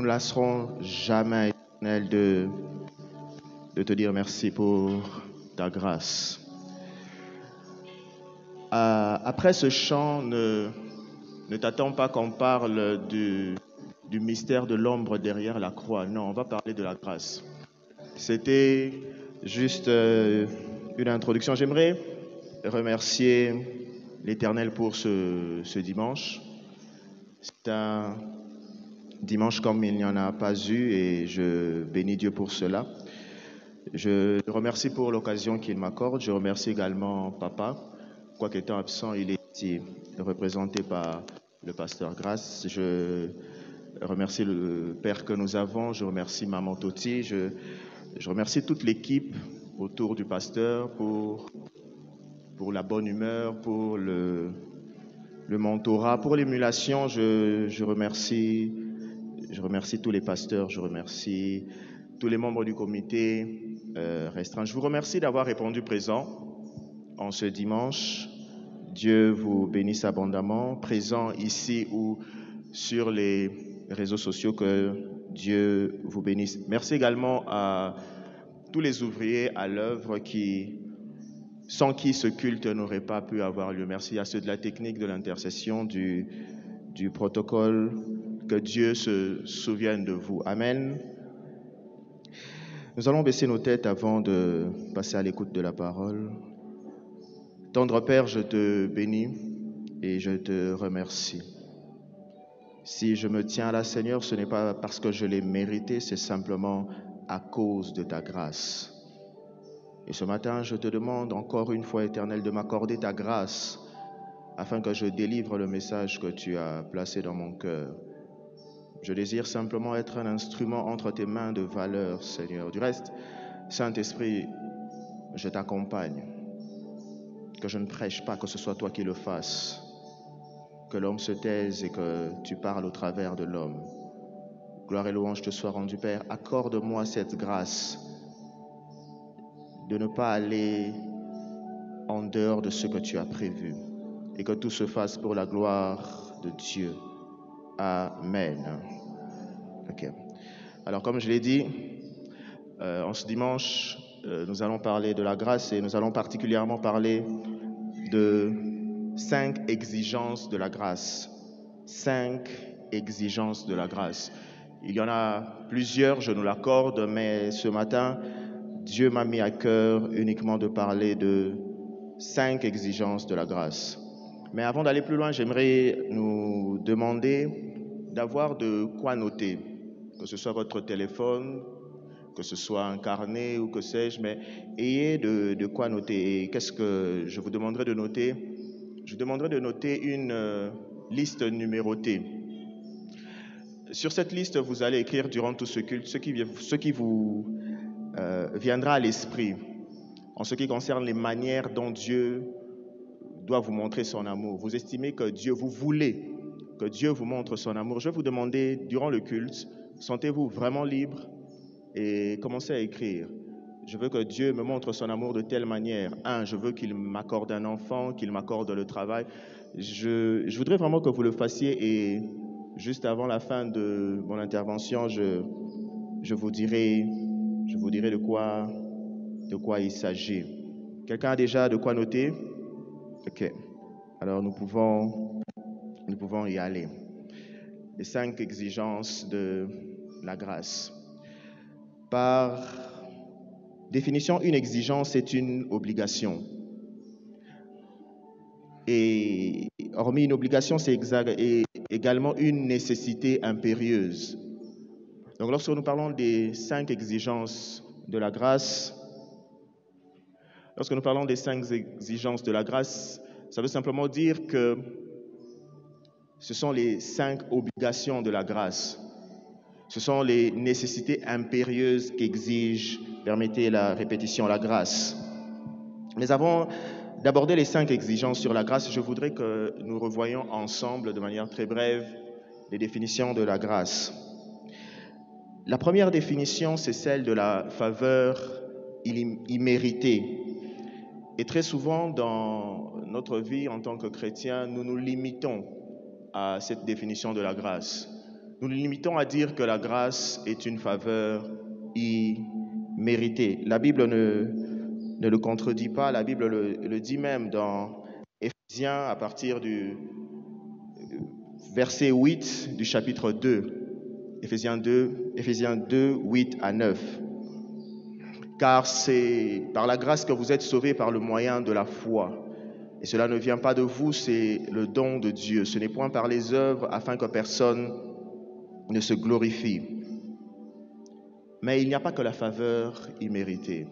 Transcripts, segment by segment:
lasserons jamais, Éternel, de te dire merci pour ta grâce. Après ce chant, ne t'attends pas qu'on parle du mystère de l'ombre derrière la croix. Non, on va parler de la grâce. C'était juste une introduction. J'aimerais remercier l'Éternel pour ce dimanche. C'est un dimanche comme il n'y en a pas eu et je bénis Dieu pour cela. Je le remercie pour l'occasion qu'il m'accorde. Je remercie également Papa. Quoique étant absent, il est ici représenté par le pasteur Grace. Je remercie le Père que nous avons. Je remercie Maman Toti. Je remercie toute l'équipe autour du pasteur pour la bonne humeur, pour le mentorat, pour l'émulation. Je remercie tous les pasteurs. Je remercie tous les membres du comité restreint. Je vous remercie d'avoir répondu présent en ce dimanche. Dieu vous bénisse abondamment, présent ici ou sur les réseaux sociaux, que Dieu vous bénisse. Merci également à tous les ouvriers à l'œuvre sans qui ce culte n'aurait pas pu avoir lieu. Merci à ceux de la technique, de l'intercession, du protocole. Que Dieu se souvienne de vous. Amen. Nous allons baisser nos têtes avant de passer à l'écoute de la parole. Tendre Père, je te bénis et je te remercie. Si je me tiens là, Seigneur, ce n'est pas parce que je l'ai mérité, c'est simplement à cause de ta grâce. Et ce matin, je te demande encore une fois, Éternel, de m'accorder ta grâce afin que je délivre le message que tu as placé dans mon cœur. Je désire simplement être un instrument entre tes mains de valeur, Seigneur. Du reste, Saint-Esprit, je t'accompagne. Que je ne prêche pas, que ce soit toi qui le fasses. Que l'homme se taise et que tu parles au travers de l'homme. Gloire et louange te soient rendues, Père. Accorde-moi cette grâce de ne pas aller en dehors de ce que tu as prévu et que tout se fasse pour la gloire de Dieu. Amen. Ok. Alors, comme je l'ai dit, en ce dimanche, nous allons parler de la grâce et nous allons particulièrement parler de 5 exigences de la grâce. 5 exigences de la grâce. Il y en a plusieurs, je nous l'accorde, mais ce matin, Dieu m'a mis à cœur uniquement de parler de 5 exigences de la grâce. Mais avant d'aller plus loin, j'aimerais nous demander d'avoir de quoi noter, que ce soit votre téléphone, que ce soit un carnet ou que sais-je, mais ayez de quoi noter. Et qu'est-ce que je vous demanderai de noter? Je vous demanderai de noter une liste numérotée. Sur cette liste, vous allez écrire durant tout ce culte ce qui vous viendra à l'esprit en ce qui concerne les manières dont Dieu doit vous montrer son amour. Vous estimez que Dieu, vous voulez que Dieu vous montre son amour. Je vais vous demander durant le culte, sentez-vous vraiment libre et commencez à écrire. Je veux que Dieu me montre son amour de telle manière. Je veux qu'il m'accorde un enfant, qu'il m'accorde le travail. Je voudrais vraiment que vous le fassiez et juste avant la fin de mon intervention, je vous dirai de quoi il s'agit. Quelqu'un a déjà de quoi noter? Ok. Alors nous pouvons y aller. Les 5 exigences de la grâce. Par définition, une exigence est une obligation. Et hormis une obligation, c'est également une nécessité impérieuse. Donc lorsque nous parlons des 5 exigences de la grâce, ça veut simplement dire que ce sont les 5 obligations de la grâce. Ce sont les nécessités impérieuses qu'exige, permettez la répétition, la grâce. Mais avant d'aborder les 5 exigences sur la grâce, je voudrais que nous revoyions ensemble, de manière très brève, les définitions de la grâce. La première définition, c'est celle de la faveur imméritée. Et très souvent, dans notre vie en tant que chrétiens, nous nous limitons à cette définition de la grâce. nous nous limitons à dire que la grâce est une faveur imméritée. La Bible ne le contredit pas, la Bible le dit même dans Éphésiens à partir du verset 8 du chapitre 2. Éphésiens 2, 8 à 9. Car c'est par la grâce que vous êtes sauvés par le moyen de la foi. Et cela ne vient pas de vous, c'est le don de Dieu. Ce n'est point par les œuvres afin que personne ne se glorifie. Mais il n'y a pas que la faveur imméritée.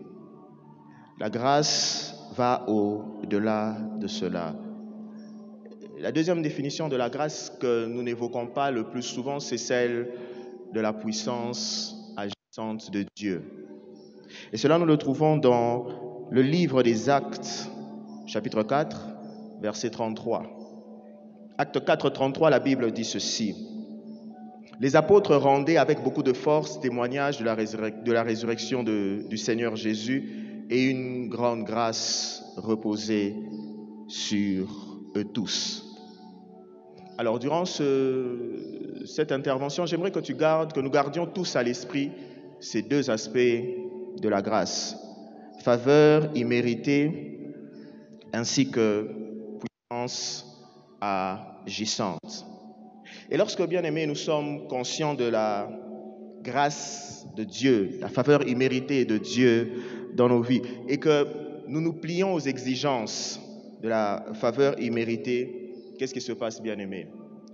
La grâce va au-delà de cela. La deuxième définition de la grâce que nous n'évoquons pas le plus souvent, c'est celle de la puissance agissante de Dieu. Et cela, nous le trouvons dans le livre des Actes, chapitre 4, verset 33. Acte 4, 33, la Bible dit ceci. Les apôtres rendaient avec beaucoup de force témoignage de la résurrection du Seigneur Jésus et une grande grâce reposait sur eux tous. Alors, durant cette intervention, j'aimerais que nous gardions tous à l'esprit ces deux aspects de la grâce. Faveur imméritée ainsi que puissance agissante. Et lorsque, bien aimés, nous sommes conscients de la grâce de Dieu, la faveur imméritée de Dieu dans nos vies, et que nous nous plions aux exigences de la faveur imméritée, qu'est-ce qui se passe, bien aimés?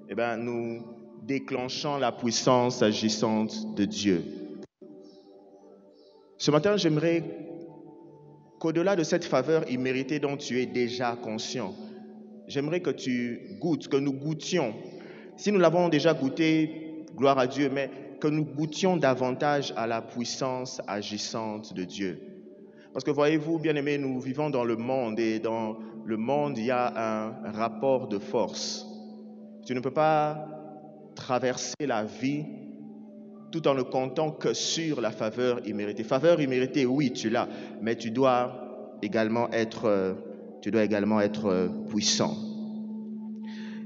Eh bien, nous déclenchons la puissance agissante de Dieu. Ce matin, j'aimerais qu'au-delà de cette faveur imméritée dont tu es déjà conscient, j'aimerais que tu goûtes, que nous goûtions. Si nous l'avons déjà goûté, gloire à Dieu, mais que nous goûtions davantage à la puissance agissante de Dieu. Parce que voyez-vous, bien-aimés, nous vivons dans le monde et dans le monde, il y a un rapport de force. Tu ne peux pas traverser la vie tout en ne comptant que sur la faveur imméritée. Faveur imméritée, oui, tu l'as, mais tu dois également être puissant.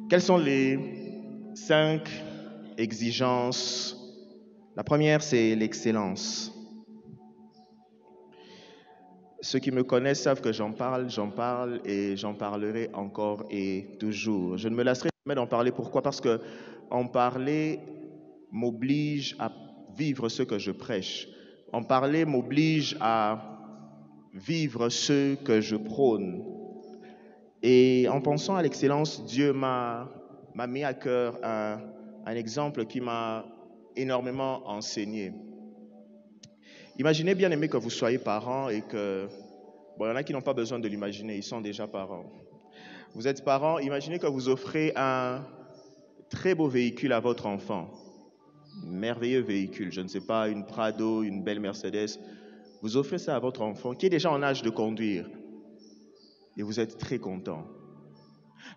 Quelles sont les 5 exigences? La première, c'est l'excellence. Ceux qui me connaissent savent que j'en parle et j'en parlerai encore et toujours. Je ne me lasserai jamais d'en parler. Pourquoi? Parce que en parler m'oblige à vivre ce que je prêche. En parler m'oblige à vivre ce que je prône. Et en pensant à l'excellence, Dieu m'a mis à cœur un exemple qui m'a énormément enseigné. Imaginez, bien aimé, que vous soyez parents et que... Bon, il y en a qui n'ont pas besoin de l'imaginer, ils sont déjà parents. Vous êtes parents, imaginez que vous offrez un très beau véhicule à votre enfant. Un merveilleux véhicule, je ne sais pas, une Prado, une belle Mercedes. Vous offrez ça à votre enfant qui est déjà en âge de conduire. Et vous êtes très content.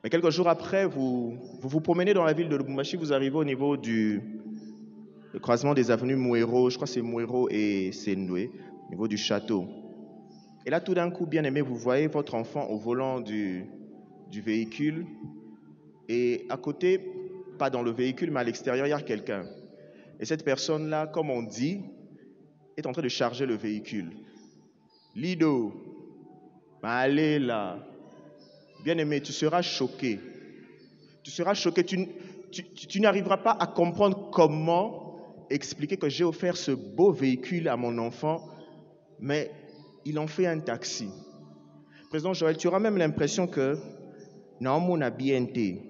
Mais quelques jours après, vous vous promenez dans la ville de Lubumbashi, vous arrivez au niveau le croisement des avenues Mouero, je crois que c'est Mouero et Sendoué, au niveau du château. Et là, tout d'un coup, bien aimé, vous voyez votre enfant au volant du véhicule. Et à côté, pas dans le véhicule, mais à l'extérieur, il y a quelqu'un. Et cette personne-là, comme on dit, est en train de charger le véhicule. Lido, allez là. Bien aimé, tu seras choqué. Tu seras choqué. Tu n'arriveras pas à comprendre comment expliquer que j'ai offert ce beau véhicule à mon enfant, mais il en fait un taxi. Président Joël, tu auras même l'impression que Naomona bien été.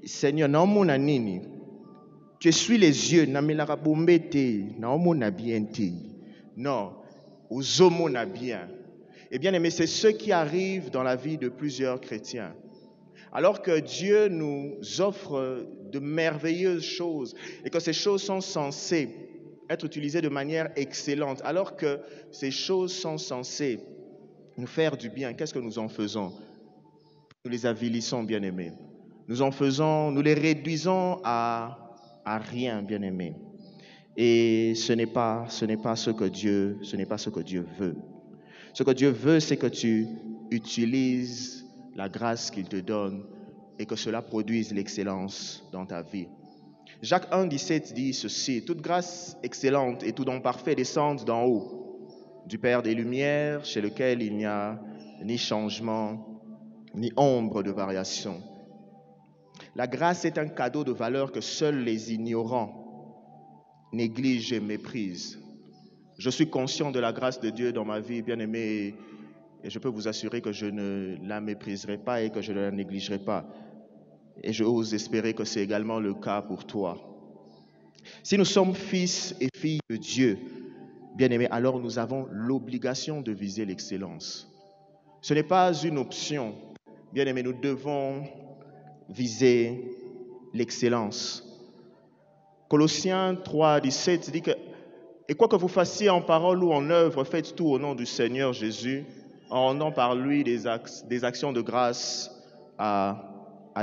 Seigneur, Naomona nini. Tu essuies les yeux, Namelara bombete, Naomona bien été. Non, Uzomona bien. Et bien aimé, c'est ce qui arrive dans la vie de plusieurs chrétiens. Alors que Dieu nous offre de merveilleuses choses et que ces choses sont censées être utilisées de manière excellente, alors que ces choses sont censées nous faire du bien, qu'est-ce que nous en faisons? Nous les avilissons, bien-aimés. Nous les réduisons à rien, bien-aimés. Et ce n'est pas ce que Dieu veut. Ce que Dieu veut, c'est que tu utilises la grâce qu'il te donne et que cela produise l'excellence dans ta vie. Jacques 1,17 dit ceci: « Toute grâce excellente et tout don parfait descendent d'en haut, du Père des Lumières, chez lequel il n'y a ni changement, ni ombre de variation. » La grâce est un cadeau de valeur que seuls les ignorants négligent et méprisent. Je suis conscient de la grâce de Dieu dans ma vie, bien-aimé, et je peux vous assurer que je ne la mépriserai pas et que je ne la négligerai pas. Et j'ose espérer que c'est également le cas pour toi. Si nous sommes fils et filles de Dieu, bien-aimés, alors nous avons l'obligation de viser l'excellence. Ce n'est pas une option. Bien-aimés, nous devons viser l'excellence. Colossiens 3,17 dit que « Et quoi que vous fassiez en parole ou en œuvre, faites tout au nom du Seigneur Jésus, en rendant par lui des actions de grâce à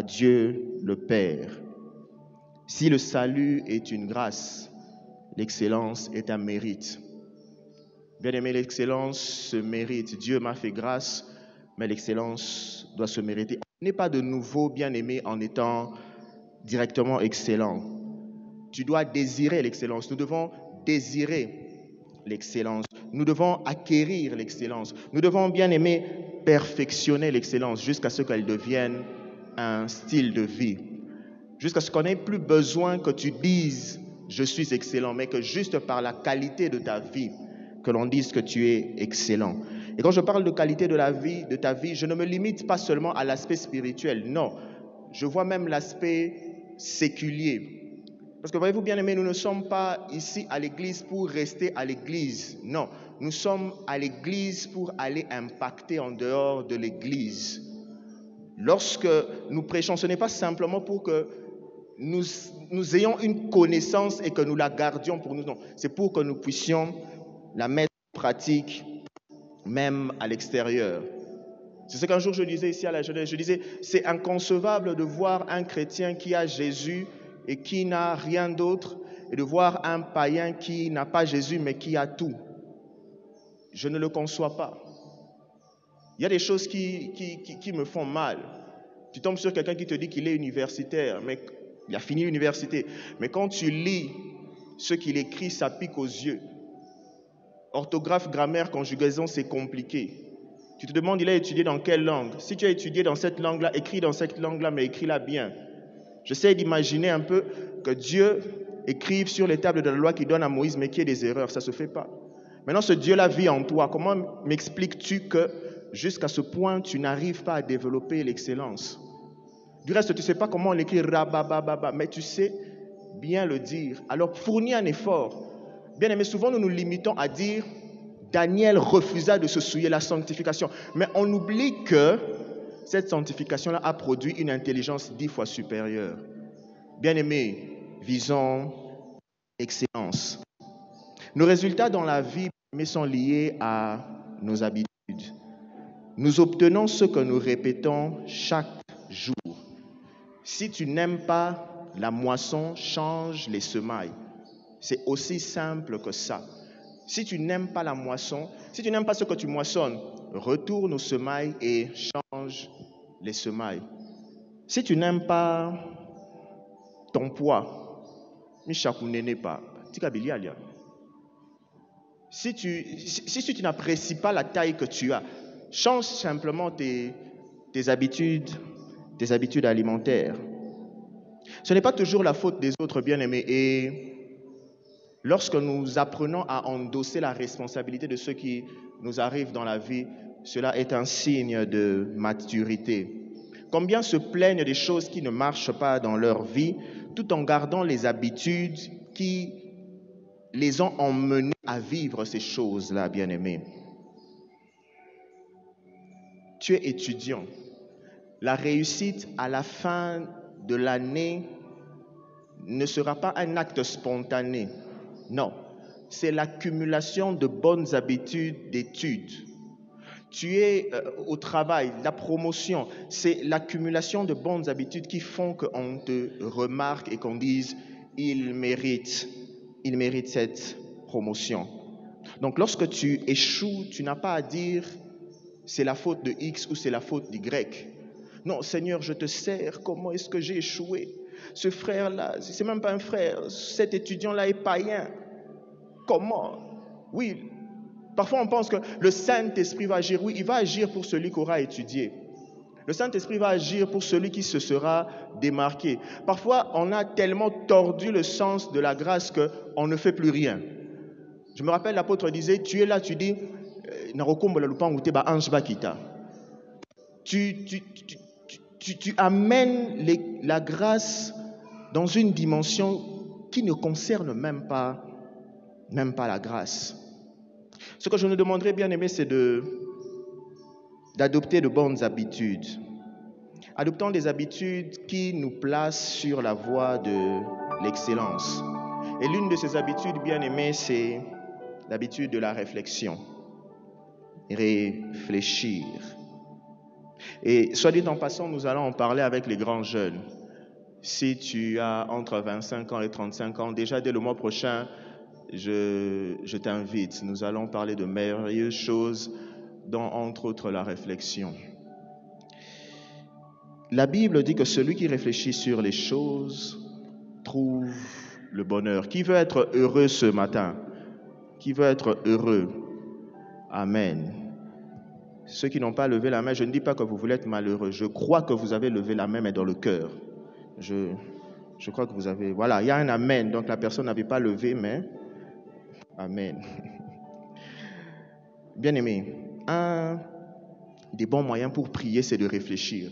Dieu le Père. » Si le salut est une grâce, l'excellence est un mérite. Bien-aimé, l'excellence se mérite. Dieu m'a fait grâce, mais l'excellence doit se mériter. On n'est pas de nouveau, bien-aimé, en étant directement excellent. Tu dois désirer l'excellence. Nous devons désirer l'excellence. Nous devons acquérir l'excellence. Nous devons, bien-aimé, perfectionner l'excellence jusqu'à ce qu'elle devienne un style de vie. Jusqu'à ce qu'on n'ait plus besoin que tu dises « je suis excellent », mais que juste par la qualité de ta vie, que l'on dise que tu es excellent. Et quand je parle de qualité de ta vie, je ne me limite pas seulement à l'aspect spirituel. Non, je vois même l'aspect séculier. Parce que voyez-vous, bien-aimés, nous ne sommes pas ici à l'église pour rester à l'église. Non, nous sommes à l'église pour aller impacter en dehors de l'église. Lorsque nous prêchons, ce n'est pas simplement pour que nous ayons une connaissance et que nous la gardions pour nous. Non, c'est pour que nous puissions la mettre en pratique même à l'extérieur. C'est ce qu'un jour je disais ici à la jeunesse. Je disais, c'est inconcevable de voir un chrétien qui a Jésus et qui n'a rien d'autre, et de voir un païen qui n'a pas Jésus mais qui a tout. Je ne le conçois pas. Il y a des choses qui me font mal. Tu tombes sur quelqu'un qui te dit qu'il est universitaire, mais il a fini l'université. Mais quand tu lis ce qu'il écrit, ça pique aux yeux. Orthographe, grammaire, conjugaison, c'est compliqué. Tu te demandes, il a étudié dans quelle langue? Si tu as étudié dans cette langue-là, écris dans cette langue-là, mais écris-la bien. J'essaie d'imaginer un peu que Dieu écrive sur les tables de la loi qu'il donne à Moïse, mais qu'il y ait des erreurs. Ça ne se fait pas. Maintenant, ce Dieu-là vit en toi. Comment m'expliques-tu que jusqu'à ce point, tu n'arrives pas à développer l'excellence? Du reste, tu ne sais pas comment on écrit rabababa, mais tu sais bien le dire. Alors, fournis un effort. Bien aimé, souvent nous nous limitons à dire Daniel refusa de se souiller, la sanctification. Mais on oublie que cette sanctification-là a produit une intelligence 10 fois supérieure. Bien aimé, visons l'excellence. Nos résultats dans la vie sont liés à nos habitudes. Nous obtenons ce que nous répétons chaque jour. Si tu n'aimes pas la moisson, change les semailles. C'est aussi simple que ça. Si tu n'aimes pas la moisson, si tu n'aimes pas ce que tu moissonnes, retourne aux semailles et change les semailles. Si tu n'aimes pas ton poids, si tu n'apprécies pas la taille que tu as, change simplement tes habitudes alimentaires. Ce n'est pas toujours la faute des autres, bien-aimés. Et lorsque nous apprenons à endosser la responsabilité de ce qui nous arrive dans la vie, cela est un signe de maturité. Combien se plaignent des choses qui ne marchent pas dans leur vie, tout en gardant les habitudes qui les ont emmenés à vivre ces choses-là, bien-aimés. Tu es étudiant. La réussite à la fin de l'année ne sera pas un acte spontané. Non, c'est l'accumulation de bonnes habitudes d'études. Tu es au travail, la promotion, c'est l'accumulation de bonnes habitudes qui font qu'on te remarque et qu'on dise « il mérite cette promotion ». Donc lorsque tu échoues, tu n'as pas à dire « c'est la faute de X ou c'est la faute d'Y ». Non, Seigneur, je te sers, comment est-ce que j'ai échoué? ce frère-là, c'est même pas un frère, cet étudiant-là est païen. Comment? Oui, parfois on pense que le Saint-Esprit va agir. Oui, il va agir pour celui qui aura étudié. Le Saint-Esprit va agir pour celui qui se sera démarqué. Parfois, on a tellement tordu le sens de la grâce qu'on ne fait plus rien. Je me rappelle, l'apôtre disait, tu es là, tu dis, tu amènes la grâce dans une dimension qui ne concerne même pas la grâce. Ce que je nous demanderais, bien aimé, c'est d'adopter de bonnes habitudes. Adoptons des habitudes qui nous placent sur la voie de l'excellence. Et l'une de ces habitudes, bien aimé, c'est l'habitude de la réflexion. Réfléchir. Et soit dit en passant, nous allons en parler avec les grands jeunes. Si tu as entre 25 ans et 35 ans, déjà dès le mois prochain, je t'invite. Nous allons parler de merveilleuses choses, dont entre autres la réflexion. La Bible dit que celui qui réfléchit sur les choses trouve le bonheur. Qui veut être heureux ce matin? Qui veut être heureux? Amen. Ceux qui n'ont pas levé la main, je ne dis pas que vous voulez être malheureux. Je crois que vous avez levé la main, mais dans le cœur. Je crois que vous avez... Voilà, il y a un amen. Donc la personne n'avait pas levé, mais... Amen. Bien aimé, un des bons moyens pour prier, c'est de réfléchir.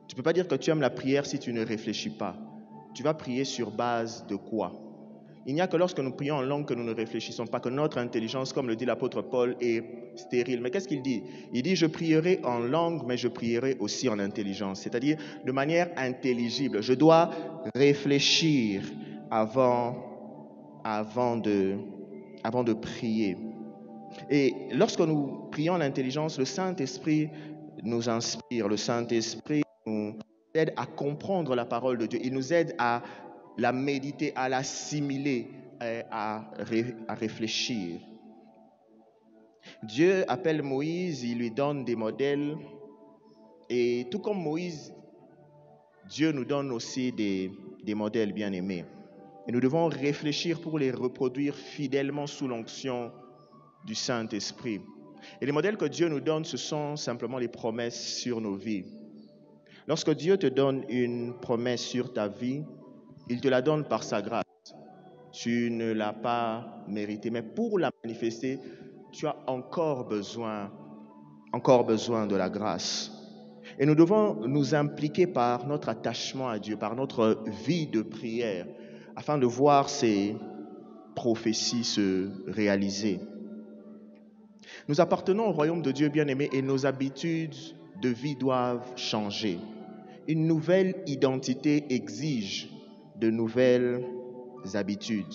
Tu ne peux pas dire que tu aimes la prière si tu ne réfléchis pas. Tu vas prier sur base de quoi? Il n'y a que lorsque nous prions en langue que nous ne réfléchissons pas, que notre intelligence, comme le dit l'apôtre Paul, est stérile. Mais qu'est-ce qu'il dit? Il dit, je prierai en langue, mais je prierai aussi en intelligence, c'est-à-dire de manière intelligible. Je dois réfléchir avant de prier. Et lorsque nous prions en intelligence, le Saint-Esprit nous inspire, le Saint-Esprit nous aide à comprendre la parole de Dieu. Il nous aide à la méditer, à l'assimiler, à réfléchir. Dieu appelle Moïse, il lui donne des modèles. Et tout comme Moïse, Dieu nous donne aussi des modèles bien-aimés. Et nous devons réfléchir pour les reproduire fidèlement sous l'onction du Saint-Esprit. Et les modèles que Dieu nous donne, ce sont simplement les promesses sur nos vies. Lorsque Dieu te donne une promesse sur ta vie, il te la donne par sa grâce. Tu ne l'as pas méritée, mais pour la manifester, tu as encore besoin de la grâce. Et nous devons nous impliquer par notre attachement à Dieu, par notre vie de prière, afin de voir ces prophéties se réaliser. Nous appartenons au royaume de Dieu bien-aimé et nos habitudes de vie doivent changer. Une nouvelle identité exige de nouvelles habitudes.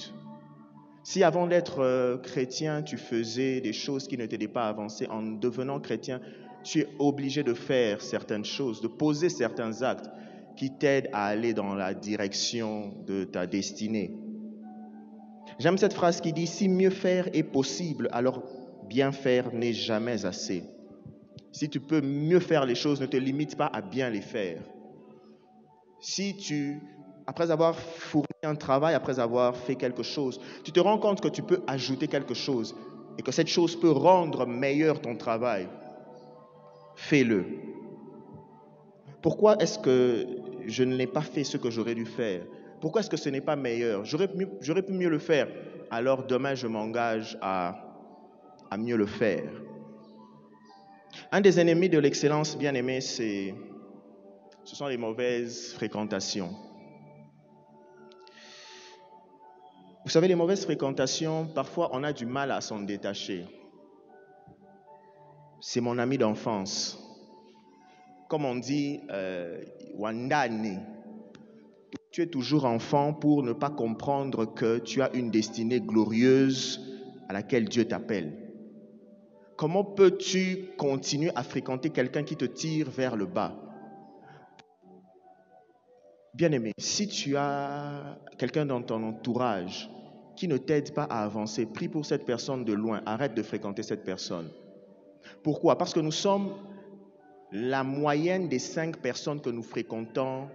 Si avant d'être chrétien, tu faisais des choses qui ne t'aidaient pas à avancer, en devenant chrétien, tu es obligé de faire certaines choses, de poser certains actes qui t'aident à aller dans la direction de ta destinée. J'aime cette phrase qui dit « Si mieux faire est possible, alors bien faire n'est jamais assez. » Si tu peux mieux faire les choses, ne te limite pas à bien les faire. Si après avoir fourni un travail, après avoir fait quelque chose, tu te rends compte que tu peux ajouter quelque chose et que cette chose peut rendre meilleur ton travail, fais-le. Pourquoi est-ce que je ne l'ai pas fait ce que j'aurais dû faire? Pourquoi est-ce que ce n'est pas meilleur? J'aurais pu mieux le faire. Alors demain, je m'engage à mieux le faire. Un des ennemis de l'excellence, bien aimé, ce sont les mauvaises fréquentations. Vous savez, les mauvaises fréquentations, parfois on a du mal à s'en détacher. C'est mon ami d'enfance. Comme on dit, Wandane. Tu es toujours enfant pour ne pas comprendre que tu as une destinée glorieuse à laquelle Dieu t'appelle. Comment peux-tu continuer à fréquenter quelqu'un qui te tire vers le bas? Bien-aimé, si tu as quelqu'un dans ton entourage qui ne t'aide pas à avancer, prie pour cette personne de loin, arrête de fréquenter cette personne. Pourquoi? Parce que nous sommes la moyenne des 5 personnes que nous fréquentons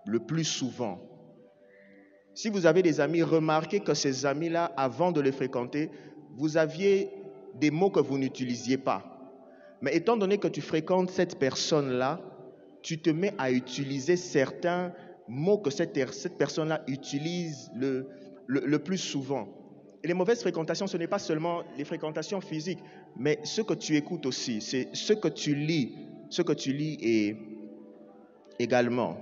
le plus souvent. Si vous avez des amis, remarquez que ces amis-là, avant de les fréquenter, vous aviez des mots que vous n'utilisiez pas. Mais étant donné que tu fréquentes cette personne-là, tu te mets à utiliser certains mots que cette personne-là utilise le plus souvent. Et les mauvaises fréquentations, ce n'est pas seulement les fréquentations physiques, mais ce que tu écoutes aussi, c'est ce que tu lis et également.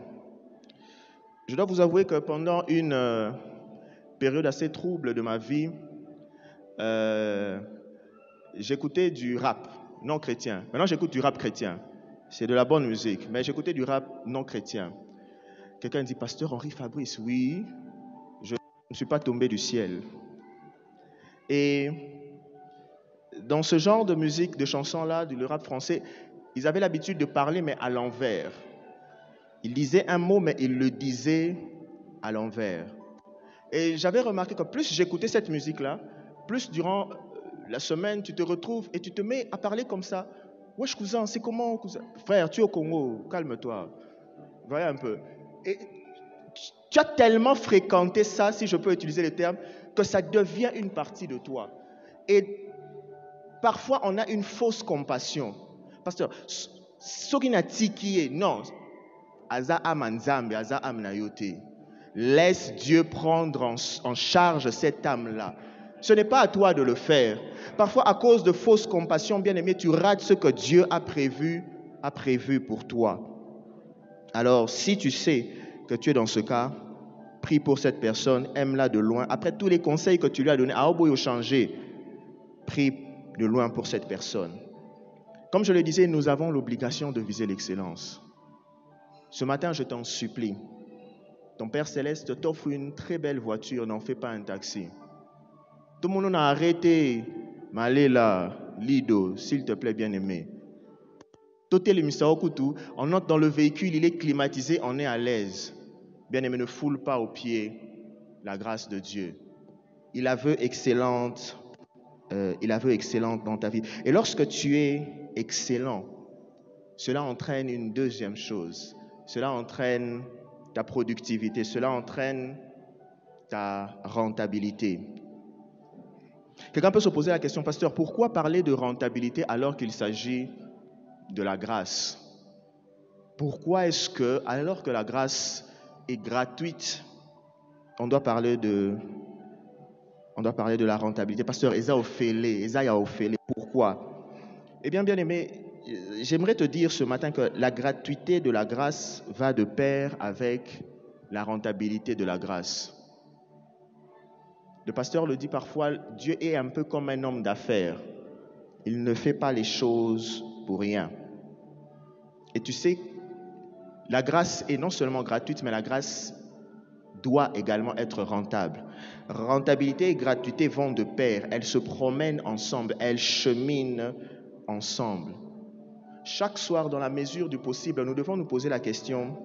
Je dois vous avouer que pendant une période assez trouble de ma vie, j'écoutais du rap non chrétien. Maintenant, j'écoute du rap chrétien. C'est de la bonne musique, mais j'écoutais du rap non chrétien. Quelqu'un dit, Pasteur Henri Fabrice, oui, je ne suis pas tombé du ciel. Et dans ce genre de musique, de chansons-là, du rap français, ils avaient l'habitude de parler, mais à l'envers. Ils disaient un mot, mais ils le disaient à l'envers. Et j'avais remarqué que plus j'écoutais cette musique-là, plus durant la semaine, tu te retrouves et tu te mets à parler comme ça. Wesh cousin, c'est comment cousin? Frère, tu es au Congo, calme-toi. Voyez un peu. Et tu as tellement fréquenté ça, si je peux utiliser le terme, que ça devient une partie de toi. Et parfois, on a une fausse compassion. Pasteur, Sokinati qui est, non, Aza Amanzambe, Aza Amnayote. Laisse Dieu prendre en charge cette âme-là. Ce n'est pas à toi de le faire. Parfois, à cause de fausses compassions, bien-aimé, tu rates ce que Dieu a prévu pour toi. Alors, si tu sais que tu es dans ce cas, prie pour cette personne, aime-la de loin. Après tous les conseils que tu lui as donnés, à Oboyo changer, prie de loin pour cette personne. Comme je le disais, nous avons l'obligation de viser l'excellence. Ce matin, je t'en supplie. Ton Père Céleste t'offre une très belle voiture, n'en fais pas un taxi. Tout le monde a arrêté. Maléla, Lido, s'il te plaît, bien-aimé. On entre dans le véhicule, il est climatisé, on est à l'aise. Bien-aimé, ne foule pas aux pieds la grâce de Dieu. Il la veut excellente dans ta vie. Et lorsque tu es excellent, cela entraîne une deuxième chose. Cela entraîne ta productivité, cela entraîne ta rentabilité. Quelqu'un peut se poser la question, pasteur, pourquoi parler de rentabilité alors qu'il s'agit de la grâce? Pourquoi est-ce que, alors que la grâce est gratuite, on doit parler de la rentabilité? Pasteur, Esaïa Ophélie, pourquoi? Eh bien, bien-aimé, j'aimerais te dire ce matin que la gratuité de la grâce va de pair avec la rentabilité de la grâce. Le pasteur le dit parfois, Dieu est un peu comme un homme d'affaires. Il ne fait pas les choses pour rien. Et tu sais, la grâce est non seulement gratuite, mais la grâce doit également être rentable. Rentabilité et gratuité vont de pair. Elles se promènent ensemble, elles cheminent ensemble. Chaque soir, dans la mesure du possible, nous devons nous poser la question,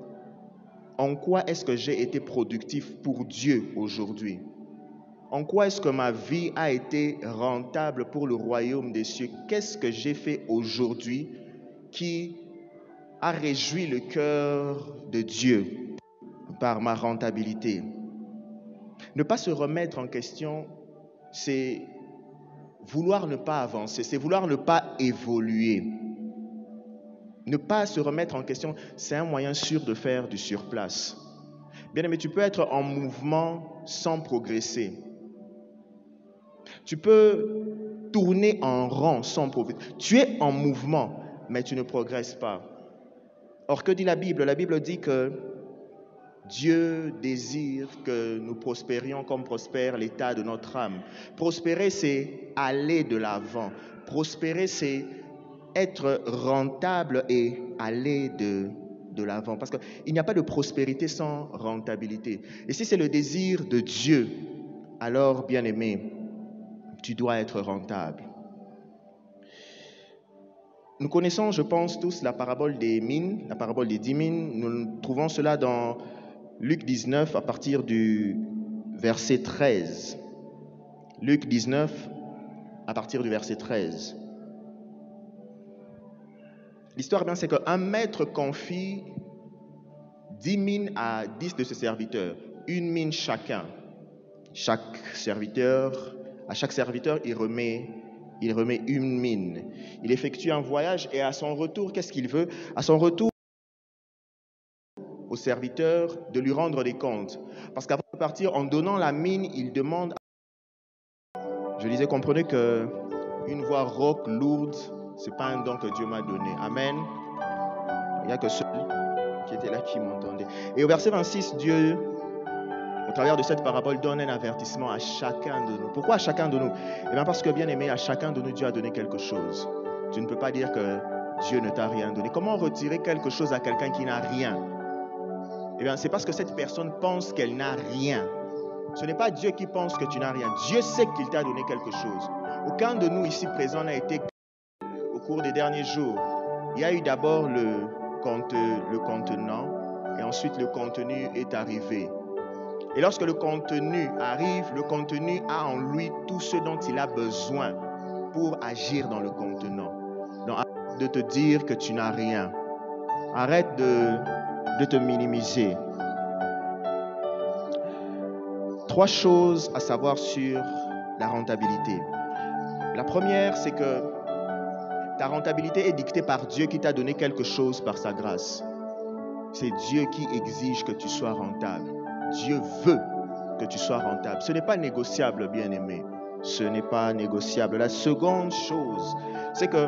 en quoi est-ce que j'ai été productif pour Dieu aujourd'hui? En quoi est-ce que ma vie a été rentable pour le royaume des cieux? Qu'est-ce que j'ai fait aujourd'hui qui a réjoui le cœur de Dieu par ma rentabilité? Ne pas se remettre en question, c'est vouloir ne pas avancer, c'est vouloir ne pas évoluer. Ne pas se remettre en question, c'est un moyen sûr de faire du surplace. Bien aimé, tu peux être en mouvement sans progresser. Tu peux tourner en rond sans progresser. Tu es en mouvement, mais tu ne progresses pas. Or, que dit la Bible? La Bible dit que Dieu désire que nous prospérions comme prospère l'état de notre âme. Prospérer, c'est aller de l'avant. Prospérer, c'est être rentable et aller de l'avant. Parce qu'il n'y a pas de prospérité sans rentabilité. Et si c'est le désir de Dieu, alors, bien-aimé, tu dois être rentable. Nous connaissons, je pense, tous la parabole des mines, la parabole des 10 mines. Nous trouvons cela dans Luc 19 à partir du verset 13. Luc 19 à partir du verset 13. L'histoire, bien, c'est qu'un maître confie 10 mines à 10 de ses serviteurs, une mine chacun. À chaque serviteur, il remet une mine. Il effectue un voyage et à son retour, qu'est-ce qu'il veut? À son retour, au serviteur de lui rendre des comptes. Parce qu'avant de partir, en donnant la mine, il demande... Je disais, comprenez que une voix rauque, lourde, ce n'est pas un don que Dieu m'a donné. Amen. Il n'y a que ceux qui étaient là qui m'entendaient. Et au verset 26, Dieu, au travers de cette parabole, donne un avertissement à chacun de nous. Pourquoi à chacun de nous? Eh bien parce que, bien aimé, à chacun de nous, Dieu a donné quelque chose. Tu ne peux pas dire que Dieu ne t'a rien donné. Comment retirer quelque chose à quelqu'un qui n'a rien? Eh bien, c'est parce que cette personne pense qu'elle n'a rien. Ce n'est pas Dieu qui pense que tu n'as rien. Dieu sait qu'il t'a donné quelque chose. Aucun de nous ici présents n'a été au cours des derniers jours. Il y a eu d'abord le contenant et ensuite le contenu est arrivé. Et lorsque le contenu arrive, le contenu a en lui tout ce dont il a besoin pour agir dans le contenant. Donc, arrête de te dire que tu n'as rien. Arrête de te minimiser. 3 choses à savoir sur la rentabilité. La première, c'est que ta rentabilité est dictée par Dieu qui t'a donné quelque chose par sa grâce. C'est Dieu qui exige que tu sois rentable. Dieu veut que tu sois rentable. Ce n'est pas négociable, bien-aimé. Ce n'est pas négociable. La seconde chose, c'est que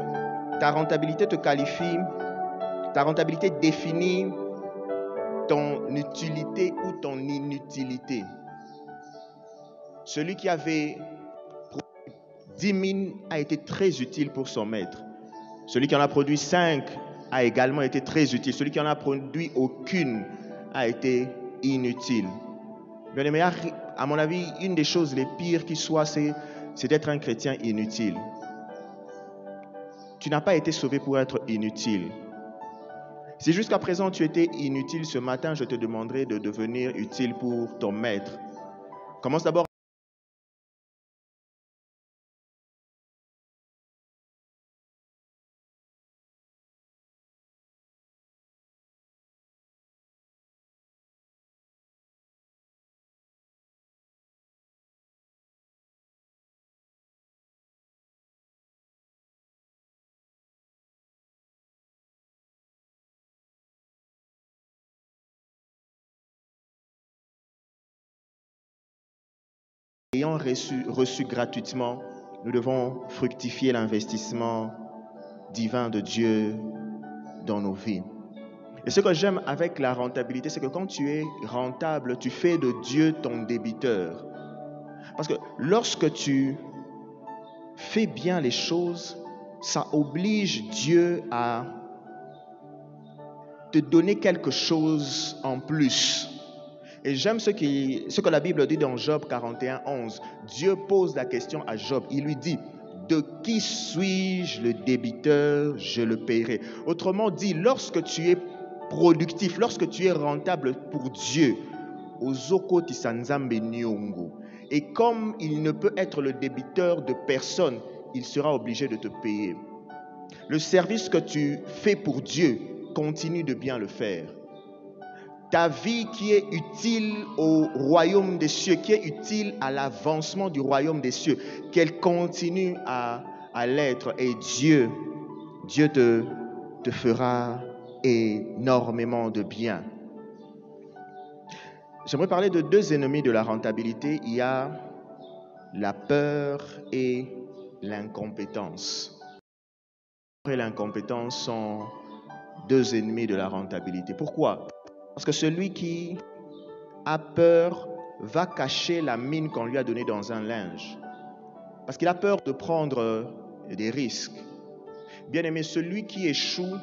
ta rentabilité te qualifie, ta rentabilité définit ton utilité ou ton inutilité. Celui qui avait 10 mines a été très utile pour son maître. Celui qui en a produit 5 a également été très utile. Celui qui en a produit aucune a été inutile. Bien aimé, à mon avis, une des choses les pires qui soit, c'est d'être un chrétien inutile. Tu n'as pas été sauvé pour être inutile. Si jusqu'à présent tu étais inutile, ce matin, je te demanderai de devenir utile pour ton maître. Commence d'abord. Ayant reçu gratuitement, nous devons fructifier l'investissement divin de Dieu dans nos vies. Et ce que j'aime avec la rentabilité, c'est que quand tu es rentable, tu fais de Dieu ton débiteur. Parce que lorsque tu fais bien les choses, ça oblige Dieu à te donner quelque chose en plus. Et j'aime ce que la Bible dit dans Job 41, 11. Dieu pose la question à Job. Il lui dit, de qui suis-je le débiteur? Je le paierai. Autrement dit, lorsque tu es productif, lorsque tu es rentable pour Dieu, et comme il ne peut être le débiteur de personne, il sera obligé de te payer. Le service que tu fais pour Dieu, continue de bien le faire. Ta vie qui est utile au royaume des cieux, qui est utile à l'avancement du royaume des cieux, qu'elle continue à l'être. Et Dieu te fera énormément de bien. J'aimerais parler de 2 ennemis de la rentabilité. Il y a la peur et l'incompétence. La peur et l'incompétence sont 2 ennemis de la rentabilité. Pourquoi? Parce que celui qui a peur va cacher la mine qu'on lui a donnée dans un linge. Parce qu'il a peur de prendre des risques. Bien aimé, celui qui échoue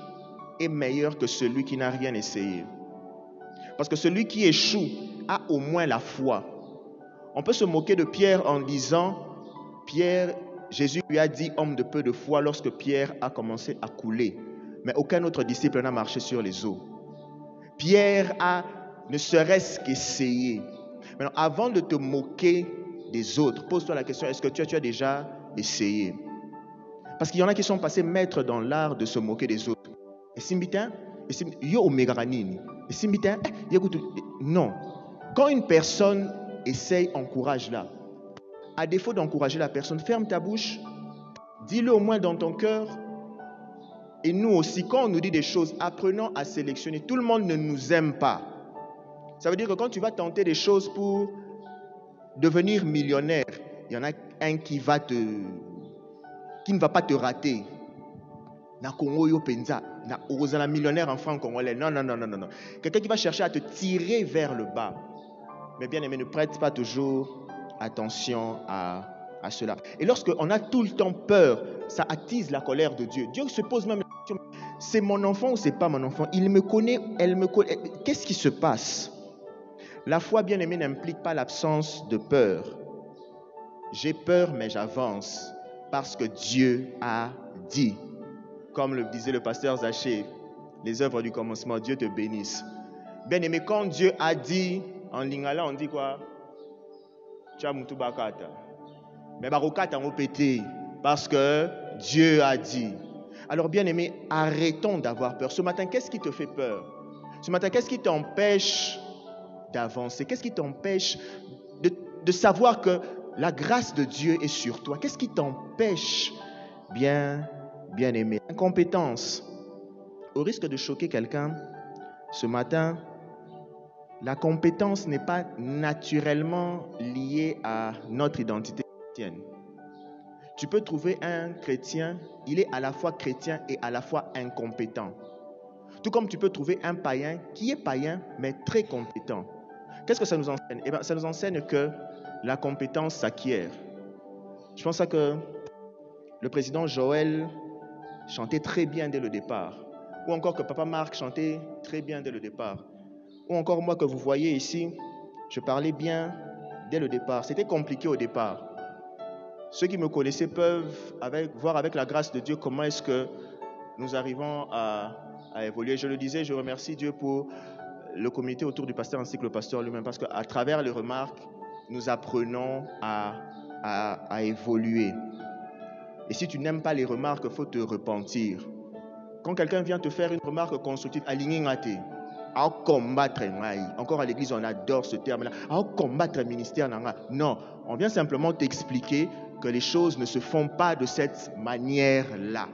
est meilleur que celui qui n'a rien essayé. Parce que celui qui échoue a au moins la foi. On peut se moquer de Pierre en disant, Jésus lui a dit homme de peu de foi lorsque Pierre a commencé à couler. Mais aucun autre disciple n'a marché sur les eaux. Pierre a ne serait-ce qu'essayé. Maintenant, avant de te moquer des autres, pose-toi la question, est-ce que tu as déjà essayé? Parce qu'il y en a qui sont passés maîtres dans l'art de se moquer des autres. Et Simbitin, yo omegaranini. Non. Quand une personne essaye, encourage-la. À défaut d'encourager la personne, ferme ta bouche, dis-le au moins dans ton cœur. Et nous aussi, quand on nous dit des choses, apprenons à sélectionner. Tout le monde ne nous aime pas. Ça veut dire que quand tu vas tenter des choses pour devenir millionnaire, il y en a un qui ne va pas te rater. Na Congo yo penza, na ozala millionnaire en franc congolais. Non. Quelqu'un qui va chercher à te tirer vers le bas. Mais bien aimé, ne prête pas toujours attention à cela. Et lorsqu'on a tout le temps peur, ça attise la colère de Dieu. Dieu se pose même la question, c'est mon enfant ou c'est pas mon enfant? Il me connaît, elle me connaît. Qu'est-ce qui se passe? La foi, bien aimée, n'implique pas l'absence de peur. J'ai peur, mais j'avance parce que Dieu a dit. Comme le disait le pasteur Zaché, les œuvres du commencement, Dieu te bénisse. Bien aimé, quand Dieu a dit, en lingala, on dit quoi? Mais barokata on pété parce que Dieu a dit. Alors bien aimé, arrêtons d'avoir peur. Ce matin, qu'est-ce qui te fait peur? Ce matin, qu'est-ce qui t'empêche d'avancer? Qu'est-ce qui t'empêche de savoir que la grâce de Dieu est sur toi? Qu'est-ce qui t'empêche, bien aimé? Incompétence. Au risque de choquer quelqu'un, ce matin, la compétence n'est pas naturellement liée à notre identité chrétienne. Tu peux trouver un chrétien, il est à la fois chrétien et à la fois incompétent. Tout comme tu peux trouver un païen qui est païen, mais très compétent. Qu'est-ce que ça nous enseigne? Eh bien, ça nous enseigne que la compétence s'acquiert. Je pense que le président Joël chantait très bien dès le départ. Ou encore que Papa Marc chantait très bien dès le départ. Ou encore moi que vous voyez ici, je parlais bien dès le départ. C'était compliqué au départ. Ceux qui me connaissaient peuvent voir avec la grâce de Dieu comment est-ce que nous arrivons à évoluer. Je le disais, je remercie Dieu pour le comité autour du pasteur ainsi que le pasteur lui-même, parce qu'à travers les remarques, nous apprenons à évoluer. Et si tu n'aimes pas les remarques, il faut te repentir. Quand quelqu'un vient te faire une remarque constructive, aligné ngate, à combattre, encore à l'église on adore ce terme-là, à combattre le ministère. Non, on vient simplement t'expliquer que les choses ne se font pas de cette manière-là.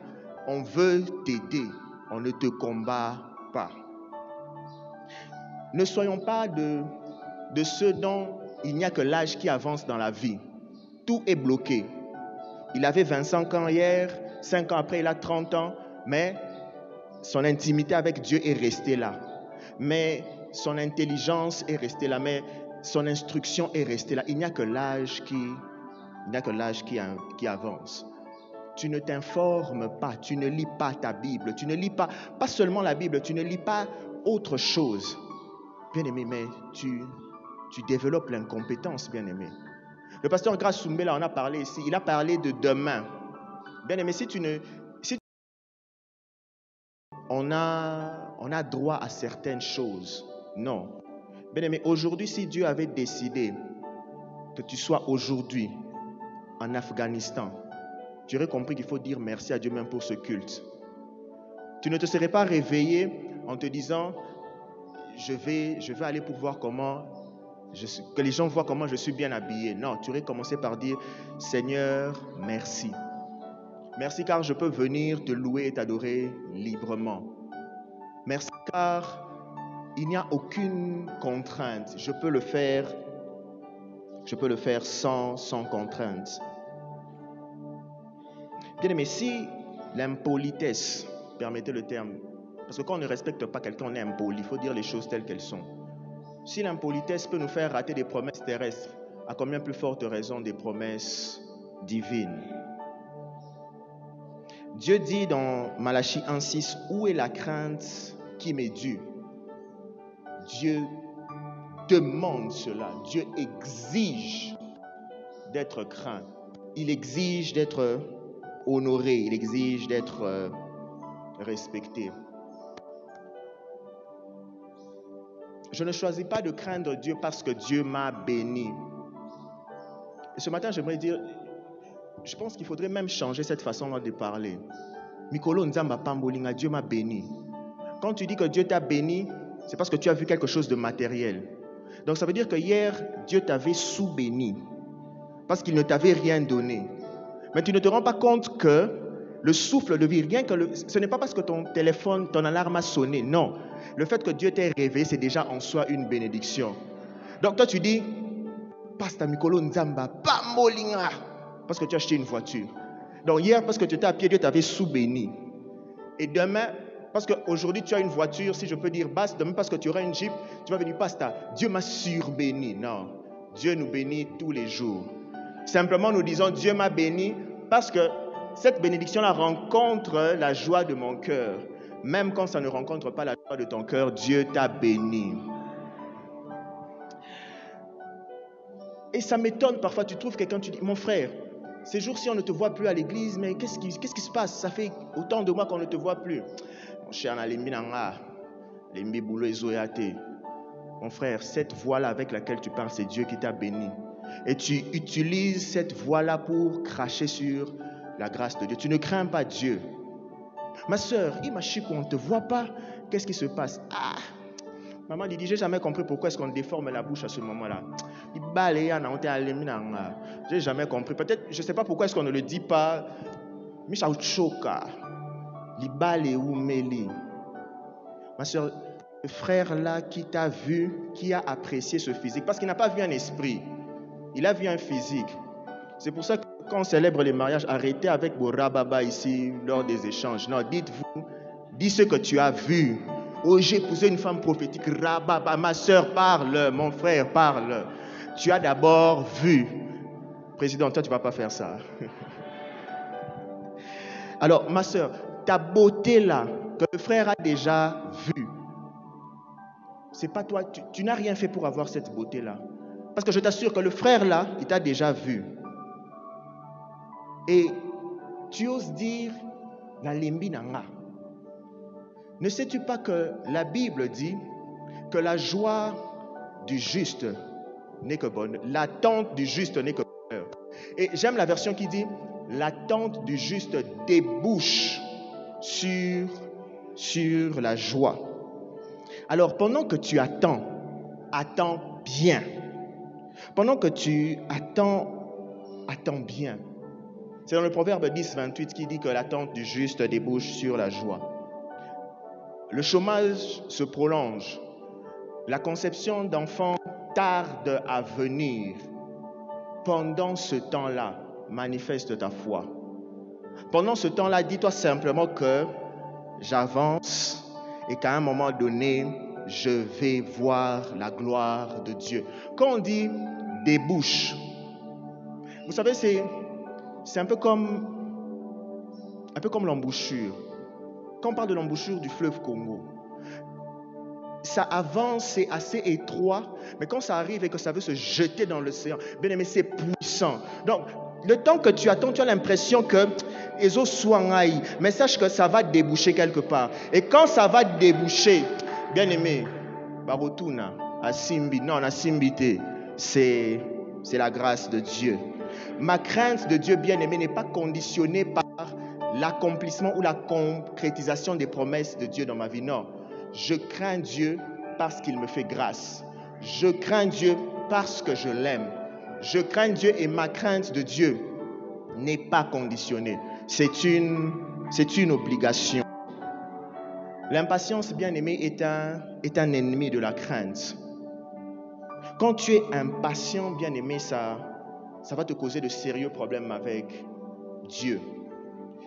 On veut t'aider, on ne te combat pas. Ne soyons pas de ceux dont il n'y a que l'âge qui avance dans la vie. Tout est bloqué. Il avait 25 ans hier, 5 ans après il a 30 ans, mais son intimité avec Dieu est restée là. Mais son intelligence est restée là, mais son instruction est restée là. Il n'y a que l'âge qui avance. Tu ne t'informes pas, tu ne lis pas ta Bible, tu ne lis pas seulement la Bible, tu ne lis pas autre chose. Bien-aimé, mais tu développes l'incompétence, bien-aimé. Le pasteur Grace Soumbela en a parlé ici, il a parlé de demain. Bien-aimé, on a droit à certaines choses. Non. Bien-aimé, aujourd'hui, si Dieu avait décidé que tu sois aujourd'hui en Afghanistan, tu aurais compris qu'il faut dire merci à Dieu même pour ce culte. Tu ne te serais pas réveillé en te disant je vais aller pour voir que les gens voient comment je suis bien habillé. Non, tu aurais commencé par dire Seigneur, merci. Merci car je peux venir te louer et t'adorer librement. Merci car il n'y a aucune contrainte. Je peux le faire sans contrainte. Bien aimé, si l'impolitesse, permettez le terme, parce que quand on ne respecte pas quelqu'un, on est impoli, il faut dire les choses telles qu'elles sont. Si l'impolitesse peut nous faire rater des promesses terrestres, à combien plus forte raison des promesses divines? Dieu dit dans Malachie 1,6, où est la crainte qui m'est due? Dieu demande cela. Dieu exige d'être craint. Il exige d'être honoré. Il exige d'être respecté. Je ne choisis pas de craindre Dieu parce que Dieu m'a béni. Et ce matin, j'aimerais dire, je pense qu'il faudrait même changer cette façon de parler. Mikolo Nzamba Pambolinga, Dieu m'a béni. Quand tu dis que Dieu t'a béni, c'est parce que tu as vu quelque chose de matériel. Donc ça veut dire que hier, Dieu t'avait sous-béni parce qu'il ne t'avait rien donné. Mais tu ne te rends pas compte que le souffle de vie, ce n'est pas parce que ton téléphone, ton alarme a sonné. Non. Le fait que Dieu t'ait réveillé, c'est déjà en soi une bénédiction. Donc toi tu dis, Pastor Mikolo Nzamba, pas molinga, parce que tu as acheté une voiture. Donc hier, parce que tu étais à pied, Dieu t'avait sous-béni. Et demain, parce qu'aujourd'hui tu as une voiture, si je peux dire basse, demain parce que tu auras une Jeep, tu vas venir, Pastor, Dieu m'a surbéni. Non, Dieu nous bénit tous les jours. Simplement nous disons, Dieu m'a béni parce que cette bénédiction-là rencontre la joie de mon cœur. Même quand ça ne rencontre pas la joie de ton cœur, Dieu t'a béni. Et ça m'étonne parfois, tu trouves quelqu'un, tu dis, mon frère, ces jours-ci on ne te voit plus à l'église, mais qu'est-ce qui se passe? Ça fait autant de mois qu'on ne te voit plus. Mon cher, mon frère, cette voix-là avec laquelle tu parles, c'est Dieu qui t'a béni. Et tu utilises cette voix-là pour cracher sur la grâce de Dieu. Tu ne crains pas Dieu. Ma soeur, on ne te voit pas. Qu'est-ce qui se passe? Maman dit, j'ai jamais compris pourquoi est-ce qu'on déforme la bouche à ce moment-là. J'ai jamais compris. Peut-être, je ne sais pas pourquoi est-ce qu'on ne le dit pas. Ma soeur, le frère là qui t'a vu, qui a apprécié ce physique, parce qu'il n'a pas vu un esprit, il a vu un physique. C'est pour ça que quand on célèbre les mariages, arrêtez avec vos rababa ici lors des échanges. Non, dis ce que tu as vu. Oh, j'ai épousé une femme prophétique. Rababa, ma soeur parle, mon frère parle. Tu as d'abord vu. Président, toi tu ne vas pas faire ça. Alors, ma soeur, ta beauté là, que le frère a déjà vue, c'est pas toi, tu n'as rien fait pour avoir cette beauté là. Parce que je t'assure que le frère là, il t'a déjà vu. Et tu oses dire la lembi nanga. Ne sais-tu pas que la Bible dit que la joie du juste n'est que bonne, l'attente du juste n'est que bonheur. Et j'aime la version qui dit l'attente du juste débouche sur la joie. Alors pendant que tu attends bien. Pendant que tu attends bien. C'est dans le Proverbe 10, 28 qui dit que l'attente du juste débouche sur la joie. Le chômage se prolonge. La conception d'enfants tarde à venir. Pendant ce temps-là, manifeste ta foi. Pendant ce temps-là, dis-toi simplement que j'avance et qu'à un moment donné, je vais voir la gloire de Dieu. Quand on dit débouche, vous savez, c'est un peu comme l'embouchure. Quand on parle de l'embouchure du fleuve Congo, ça avance, c'est assez étroit, mais quand ça arrive et que ça veut se jeter dans l'océan, bien aimé, c'est puissant. Donc, le temps que tu attends, tu as l'impression que les eaux sont mais sache que ça va déboucher quelque part. Et quand ça va déboucher, bien aimé, Barotuna, Asimbi, non, Asimbité, c'est la grâce de Dieu. Ma crainte de Dieu bien-aimé n'est pas conditionnée par l'accomplissement ou la concrétisation des promesses de Dieu dans ma vie. Non, je crains Dieu parce qu'il me fait grâce. Je crains Dieu parce que je l'aime. Je crains Dieu et ma crainte de Dieu n'est pas conditionnée. C'est une obligation. L'impatience, bien-aimé, est un ennemi de la crainte. Quand tu es impatient, bien-aimé, ça va te causer de sérieux problèmes avec Dieu.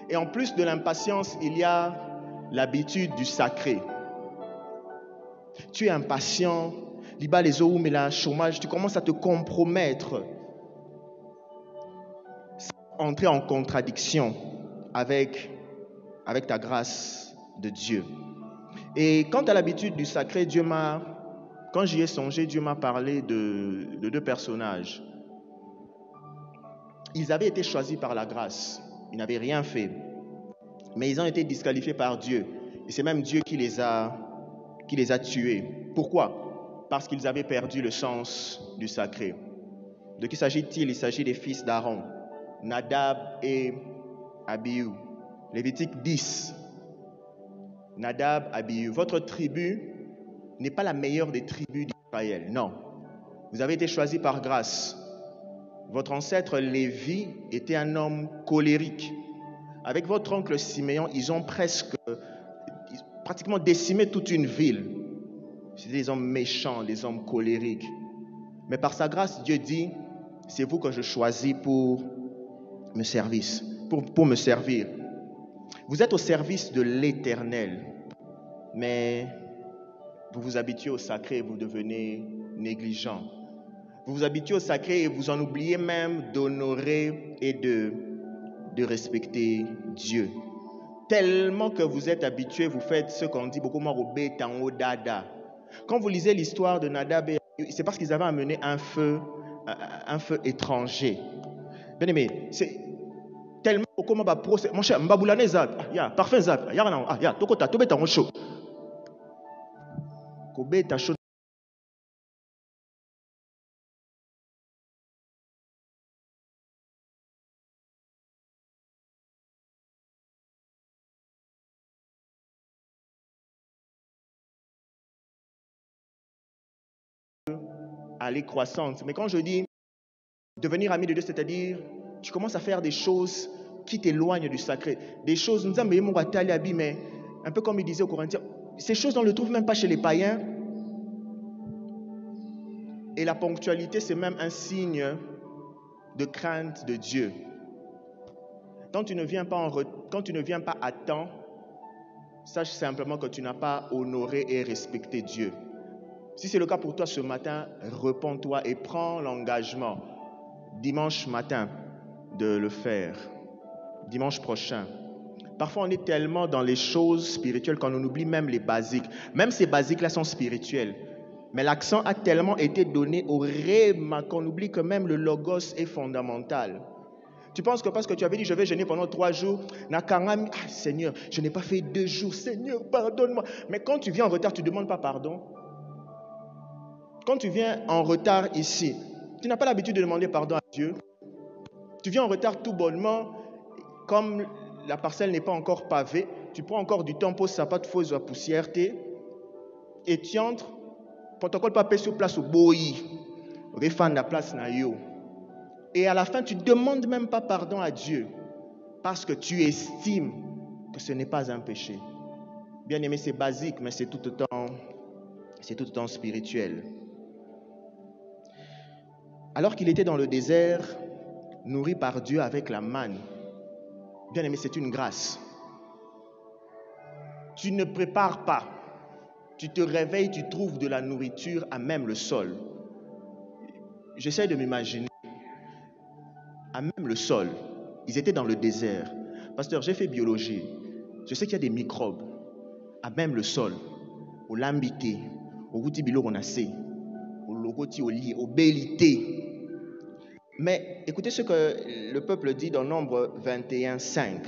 Et en plus de l'impatience, il y a l'habitude du sacré. Tu es impatient, liba les eaux, mais la chômage, tu commences à te compromettre. Entrer en contradiction avec ta grâce de Dieu. Et quant à l'habitude du sacré, quand j'y ai songé, Dieu m'a parlé de deux personnages. Ils avaient été choisis par la grâce. Ils n'avaient rien fait. Mais ils ont été disqualifiés par Dieu. Et c'est même Dieu qui les a tués. Pourquoi? Parce qu'ils avaient perdu le sens du sacré. De qui s'agit-il? Il s'agit des fils d'Aaron, Nadab et Abihu. Lévitique 10. Nadab, Abihu. Votre tribu n'est pas la meilleure des tribus d'Israël. Non. Vous avez été choisi par grâce. Votre ancêtre Lévi était un homme colérique. Avec votre oncle Siméon, ils ont pratiquement décimé toute une ville. C'était des hommes méchants, des hommes colériques. Mais par sa grâce, Dieu dit, c'est vous que je choisis pour me servir. Vous êtes au service de l'Éternel, mais vous vous habituez au sacré et vous devenez négligent. Vous vous habituez au sacré et vous en oubliez même d'honorer et de respecter Dieu. Tellement que vous êtes habitué, vous faites ce qu'on dit beaucoup moins au bétango dada. Quand vous lisez l'histoire de Nadab, c'est parce qu'ils avaient amené un feu étranger. Bien aimé, c'est tellement comment va procéder. Mon cher, mbaboulane zap, ya parfum zap, ya na, ya tokota to bétango chaud. Ko béta chaud. Aller croissante. Mais quand je dis devenir ami de Dieu, c'est-à-dire tu commences à faire des choses qui t'éloignent du sacré. Des choses, nous avons mais un peu comme il disait aux Corinthiens, ces choses on ne les trouve même pas chez les païens. Et la ponctualité, c'est même un signe de crainte de Dieu. Quand tu ne viens pas à temps, sache simplement que tu n'as pas honoré et respecté Dieu. Si c'est le cas pour toi ce matin, repens-toi et prends l'engagement dimanche matin de le faire. Dimanche prochain. Parfois, on est tellement dans les choses spirituelles qu'on oublie même les basiques. Même ces basiques-là sont spirituelles. Mais l'accent a tellement été donné au réma qu'on oublie que même le logos est fondamental. Tu penses que parce que tu avais dit je vais jeûner pendant 3 jours, Seigneur, je n'ai pas fait 2 jours, Seigneur, pardonne-moi. Mais quand tu viens en retard, tu ne demandes pas pardon. Quand tu viens en retard ici, tu n'as pas l'habitude de demander pardon à Dieu. Tu viens en retard tout bonnement, comme la parcelle n'est pas encore pavée, tu prends encore du temps pour sapat fausse à poussière, et tu entres, protocole pas sur place au boyi, refan la place na yo. Et à la fin, tu ne demandes même pas pardon à Dieu, parce que tu estimes que ce n'est pas un péché. Bien aimé, c'est basique, mais c'est tout autant spirituel. Alors qu'il était dans le désert, nourri par Dieu avec la manne, bien aimé, c'est une grâce. Tu ne prépares pas. Tu te réveilles, tu trouves de la nourriture à même le sol. J'essaie de m'imaginer. À même le sol. Ils étaient dans le désert. Pasteur, j'ai fait biologie. Je sais qu'il y a des microbes. À même le sol. Au lambité. Au gouti bilo ronacé. Au logoti au lit. Au bélité. Mais écoutez ce que le peuple dit dans Nombre 21:5.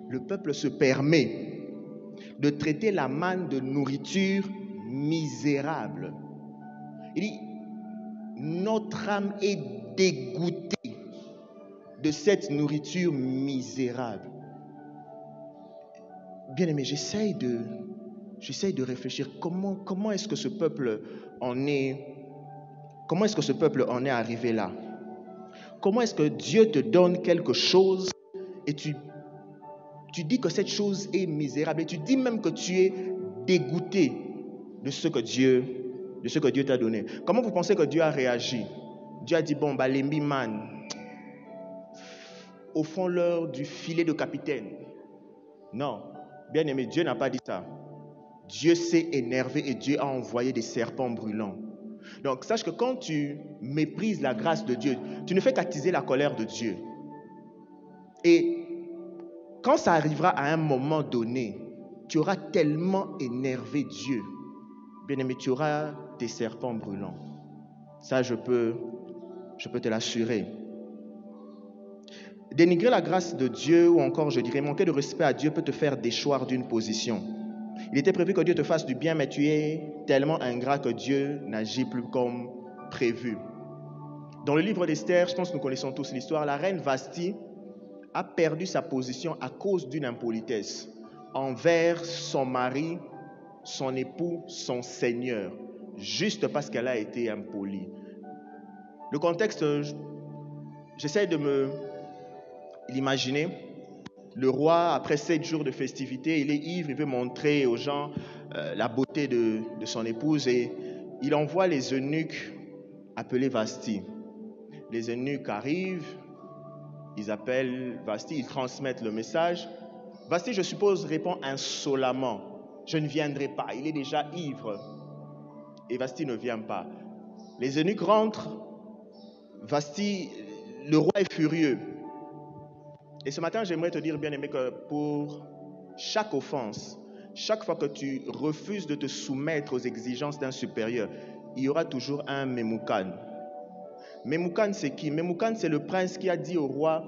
Le peuple se permet de traiter la manne de nourriture misérable. Il dit, notre âme est dégoûtée de cette nourriture misérable. Bien aimé, j'essaye de réfléchir comment est-ce que ce peuple en est arrivé là. Comment est-ce que Dieu te donne quelque chose et tu dis que cette chose est misérable et tu dis même que tu es dégoûté de ce que Dieu t'a donné. Comment vous pensez que Dieu a réagi? Dieu a dit, bon, lembi man, offrons-leur du filet de capitaine. Non, bien aimé, Dieu n'a pas dit ça. Dieu s'est énervé et Dieu a envoyé des serpents brûlants. Donc, sache que quand tu méprises la grâce de Dieu, tu ne fais qu'attiser la colère de Dieu. Et quand ça arrivera à un moment donné, tu auras tellement énervé Dieu. Bien aimé, tu auras des serpents brûlants. Ça, je peux te l'assurer. Dénigrer la grâce de Dieu, ou encore, je dirais, manquer de respect à Dieu peut te faire déchoir d'une position. Il était prévu que Dieu te fasse du bien, mais tu es tellement ingrat que Dieu n'agit plus comme prévu. Dans le livre d'Esther, je pense que nous connaissons tous l'histoire, la reine Vasti a perdu sa position à cause d'une impolitesse envers son mari son époux son seigneur, juste parce qu'elle a été impolie. Le contexte, j'essaie de me l'imaginer. Le roi, après 7 jours de festivité, il est ivre, il veut montrer aux gens la beauté de son épouse et il envoie les eunuques appeler Vashti. Les eunuques arrivent, ils appellent Vashti, ils transmettent le message. Vashti, je suppose, répond insolemment. Je ne viendrai pas, il est déjà ivre. Et Vashti ne vient pas. Les eunuques rentrent, Vashti, le roi est furieux. Et ce matin, j'aimerais te dire, bien-aimé, que pour chaque offense, chaque fois que tu refuses de te soumettre aux exigences d'un supérieur, il y aura toujours un Memoukan. Memoukan, c'est qui? Memoukan, c'est le prince qui a dit au roi,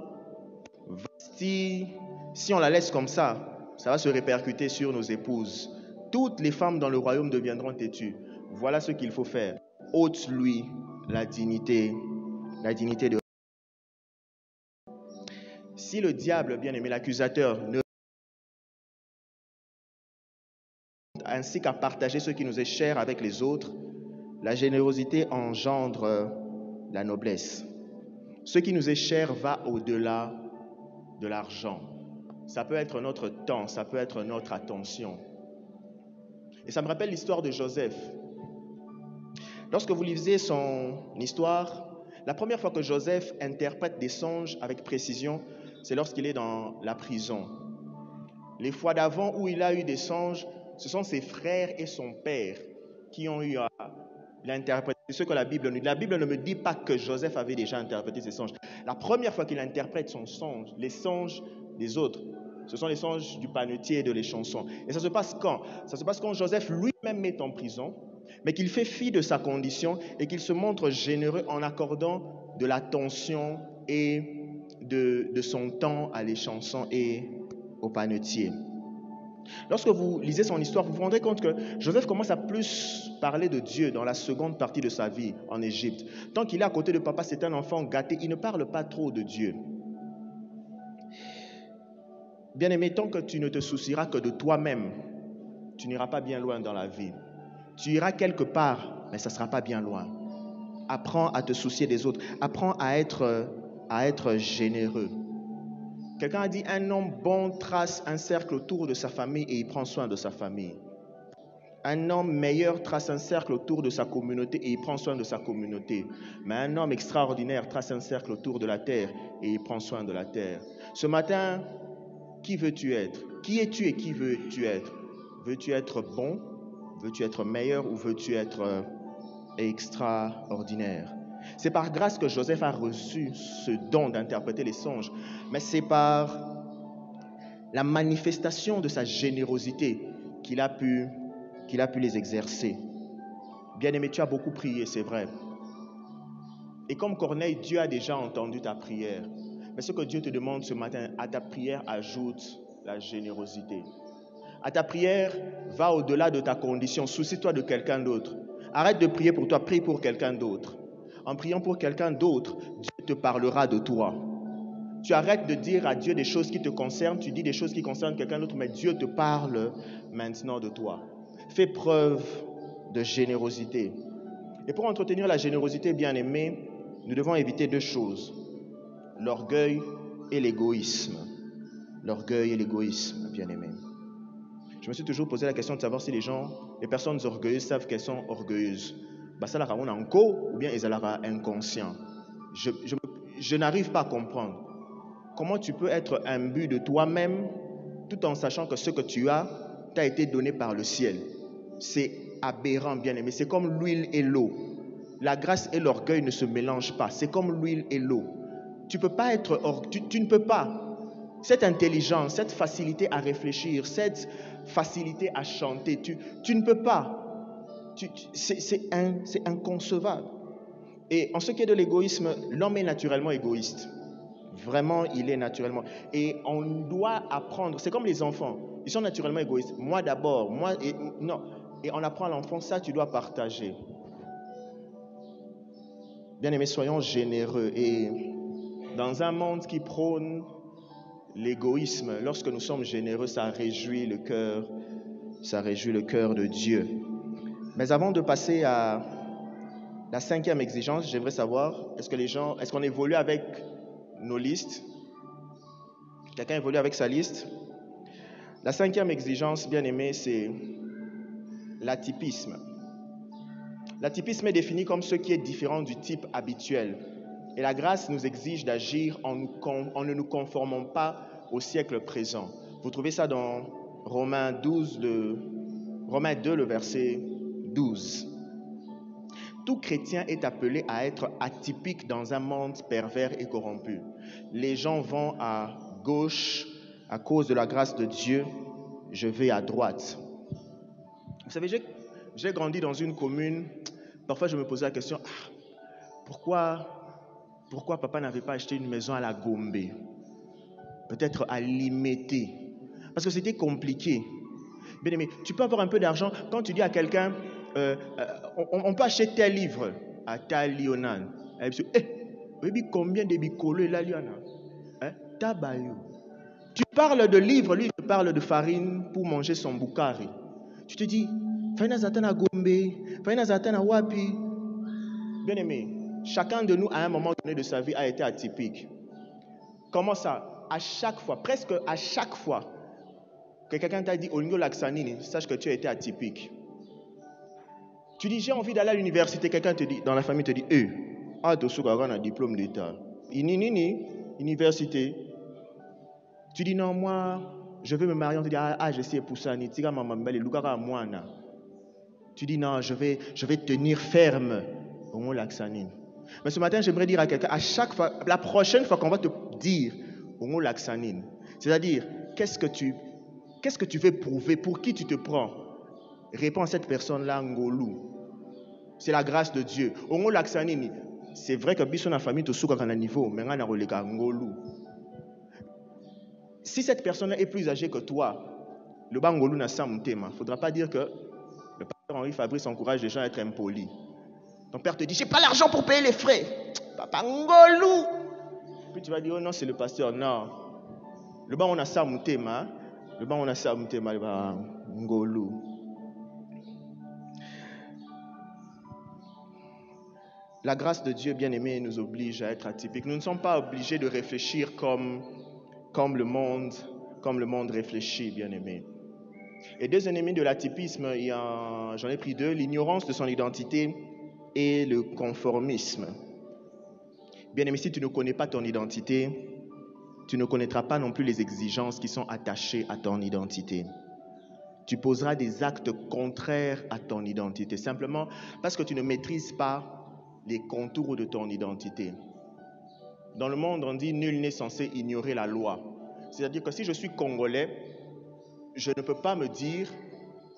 Vashti, si on la laisse comme ça va se répercuter sur nos épouses. Toutes les femmes dans le royaume deviendront têtues. Voilà ce qu'il faut faire. Ôte-lui la dignité de... Si le diable, bien-aimé, l'accusateur, ainsi qu'à partager ce qui nous est cher avec les autres, la générosité engendre la noblesse. Ce qui nous est cher va au-delà de l'argent. Ça peut être notre temps, ça peut être notre attention. Et ça me rappelle l'histoire de Joseph. Lorsque vous lisez son histoire, la première fois que Joseph interprète des songes avec précision, c'est lorsqu'il est dans la prison. Les fois d'avant où il a eu des songes, ce sont ses frères et son père qui ont eu à l'interpréter. C'est ce que la Bible nous dit. La Bible ne me dit pas que Joseph avait déjà interprété ses songes. La première fois qu'il interprète son songe, les songes des autres, ce sont les songes du panetier et de l'échanson. Et ça se passe quand? Ça se passe quand Joseph lui-même est en prison, mais qu'il fait fi de sa condition et qu'il se montre généreux en accordant de l'attention et de son temps à l'échanson et au panetier. Lorsque vous lisez son histoire, vous vous rendrez compte que Joseph commence à plus parler de Dieu dans la seconde partie de sa vie en Égypte. Tant qu'il est à côté de papa, c'est un enfant gâté, il ne parle pas trop de Dieu. Bien-aimé, tant que tu ne te soucieras que de toi-même, tu n'iras pas bien loin dans la vie. Tu iras quelque part, mais ça ne sera pas bien loin. Apprends à te soucier des autres. Apprends à être généreux. Quelqu'un a dit, un homme bon trace un cercle autour de sa famille et il prend soin de sa famille. Un homme meilleur trace un cercle autour de sa communauté et il prend soin de sa communauté. Mais un homme extraordinaire trace un cercle autour de la terre et il prend soin de la terre. Ce matin, qui veux-tu être? Qui es-tu et qui veux-tu être? Veux-tu être bon? Veux-tu être meilleur ou veux-tu être extraordinaire? C'est par grâce que Joseph a reçu ce don d'interpréter les songes, mais c'est par la manifestation de sa générosité qu'il a pu les exercer. Bien-aimé, tu as beaucoup prié, c'est vrai. Et comme Corneille, Dieu a déjà entendu ta prière. Mais ce que Dieu te demande ce matin, à ta prière, ajoute la générosité. À ta prière, va au-delà de ta condition, soucie-toi de quelqu'un d'autre. Arrête de prier pour toi, prie pour quelqu'un d'autre. En priant pour quelqu'un d'autre, Dieu te parlera de toi. Tu arrêtes de dire à Dieu des choses qui te concernent, tu dis des choses qui concernent quelqu'un d'autre, mais Dieu te parle maintenant de toi. Fais preuve de générosité. Et pour entretenir la générosité, bien-aimé, nous devons éviter 2 choses. L'orgueil et l'égoïsme. L'orgueil et l'égoïsme, bien-aimé. Je me suis toujours posé la question de savoir si les personnes orgueilleuses savent qu'elles sont orgueilleuses. Ça la ramène en co ou bien elles la inconscient. Je n'arrive pas à comprendre. Comment tu peux être imbu de toi-même tout en sachant que ce que tu as t'a été donné par le ciel? C'est aberrant, bien-aimé. C'est comme l'huile et l'eau. La grâce et l'orgueil ne se mélangent pas. C'est comme l'huile et l'eau. Tu peux pas être tu ne peux pas. Cette intelligence, cette facilité à réfléchir, cette facilité à chanter, tu ne peux pas. C'est inconcevable. Et en ce qui est de l'égoïsme, l'homme est naturellement égoïste. Vraiment, il est naturellement. Et on doit apprendre. C'est comme les enfants. Ils sont naturellement égoïstes. Moi d'abord, non. Et on apprend à l'enfant, ça tu dois partager. Bien-aimés, soyons généreux. Et dans un monde qui prône l'égoïsme, lorsque nous sommes généreux, ça réjouit le cœur Ça réjouit le cœur de Dieu. Mais avant de passer à la 5e exigence, j'aimerais savoir, est-ce qu'on évolue avec nos listes? Quelqu'un évolue avec sa liste? La 5e exigence, bien aimé, c'est l'atypisme. L'atypisme est défini comme ce qui est différent du type habituel. Et la grâce nous exige d'agir en ne nous conformant pas au siècle présent. Vous trouvez ça dans Romains 2, le verset 12. Tout chrétien est appelé à être atypique dans un monde pervers et corrompu. Les gens vont à gauche à cause de la grâce de Dieu. Je vais à droite. Vous savez, j'ai grandi dans une commune. Parfois, je me posais la question, pourquoi papa n'avait pas acheté une maison à la Gombe? Peut-être à Limete. Parce que c'était compliqué. Bien aimé, tu peux avoir un peu d'argent. Quand tu dis à quelqu'un, on peut acheter tel livre à Talionan. Combien de bicolo là, Tabayo. Tu parles de livres, lui, il parle de farine pour manger son boukari. Tu te dis, Faina Zatana Gombe, Faina Zatana Wapi. Bien aimé, chacun de nous, à un moment donné de sa vie, a été atypique. Comment ça? À chaque fois, presque à chaque fois que quelqu'un t'a dit Olingo Laksanini, sache que tu as été atypique. Tu dis, j'ai envie d'aller à l'université, quelqu'un te dit, dans la famille te dit, tu as un diplôme d'État. Université. Tu dis, non, moi, je veux me marier. On te dit, je sais pour ça. Tu dis, non, je vais tenir ferme. Mais ce matin, j'aimerais dire à quelqu'un, à chaque fois, la prochaine fois qu'on va te dire, c'est-à-dire, qu'est-ce que tu veux prouver? Pour qui tu te prends? Réponds à cette personne-là, Ngolou. C'est la grâce de Dieu. C'est vrai que Bisson a famille te souk à un niveau, mais on a relève Ngolou. Si cette personne est plus âgée que toi, le Bangolou n'a pas mon thème. Il ne faudra pas dire que le pasteur Henri Fabrice encourage les gens à être impolis. Ton père te dit, j'ai pas l'argent pour payer les frais. Papa Ngolou. Puis tu vas dire, oh non, c'est le pasteur. Non. Le Bangolou n'a pas mon thème. Le Bangolou n'a pas mon thème. Ngolou. La grâce de Dieu, bien-aimé, nous oblige à être atypiques. Nous ne sommes pas obligés de réfléchir comme le monde réfléchit, bien-aimé. Et deux ennemis de l'atypisme, j'en ai pris deux, l'ignorance de son identité et le conformisme. Bien-aimé, si tu ne connais pas ton identité, tu ne connaîtras pas non plus les exigences qui sont attachées à ton identité. Tu poseras des actes contraires à ton identité, simplement parce que tu ne maîtrises pas les contours de ton identité. Dans le monde, on dit nul n'est censé ignorer la loi. C'est-à-dire que si je suis congolais, je ne peux pas me dire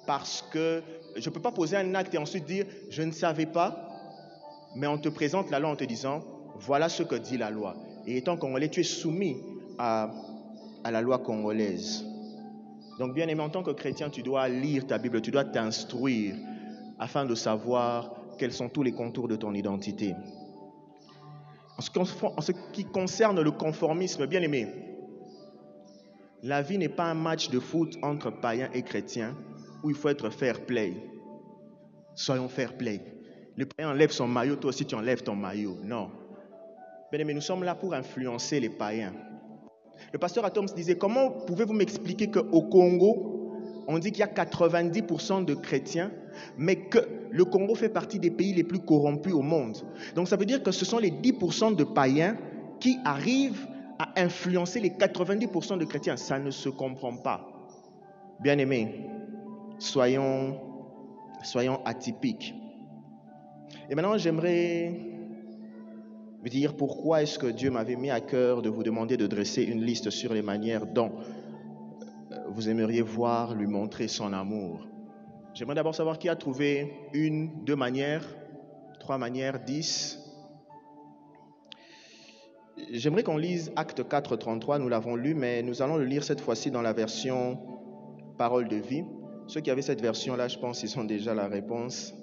parce que je ne peux pas poser un acte et ensuite dire je ne savais pas, mais on te présente la loi en te disant voilà ce que dit la loi. Et étant congolais, tu es soumis à la loi congolaise. Donc bien aimé, en tant que chrétien, tu dois lire ta Bible, tu dois t'instruire afin de savoir quels sont tous les contours de ton identité. En ce qui concerne le conformisme, bien aimé, la vie n'est pas un match de foot entre païens et chrétiens où il faut être fair play. Soyons fair play. Le païen enlève son maillot, toi aussi tu enlèves ton maillot. Non. Bien aimé, nous sommes là pour influencer les païens. Le pasteur Atoms disait, comment pouvez-vous m'expliquer qu'au Congo, on dit qu'il y a 90% de chrétiens, mais que le Congo fait partie des pays les plus corrompus au monde. Donc ça veut dire que ce sont les 10% de païens qui arrivent à influencer les 90% de chrétiens. Ça ne se comprend pas. Bien-aimés, soyons atypiques. Et maintenant, j'aimerais vous dire pourquoi est-ce que Dieu m'avait mis à cœur de vous demander de dresser une liste sur les manières dont vous aimeriez voir lui montrer son amour. J'aimerais d'abord savoir qui a trouvé 1, 2 manières, 3 manières, 10. J'aimerais qu'on lise Acte 4, 33, nous l'avons lu, mais nous allons le lire cette fois-ci dans la version Parole de vie. Ceux qui avaient cette version-là, je pense qu'ils ont déjà la réponse.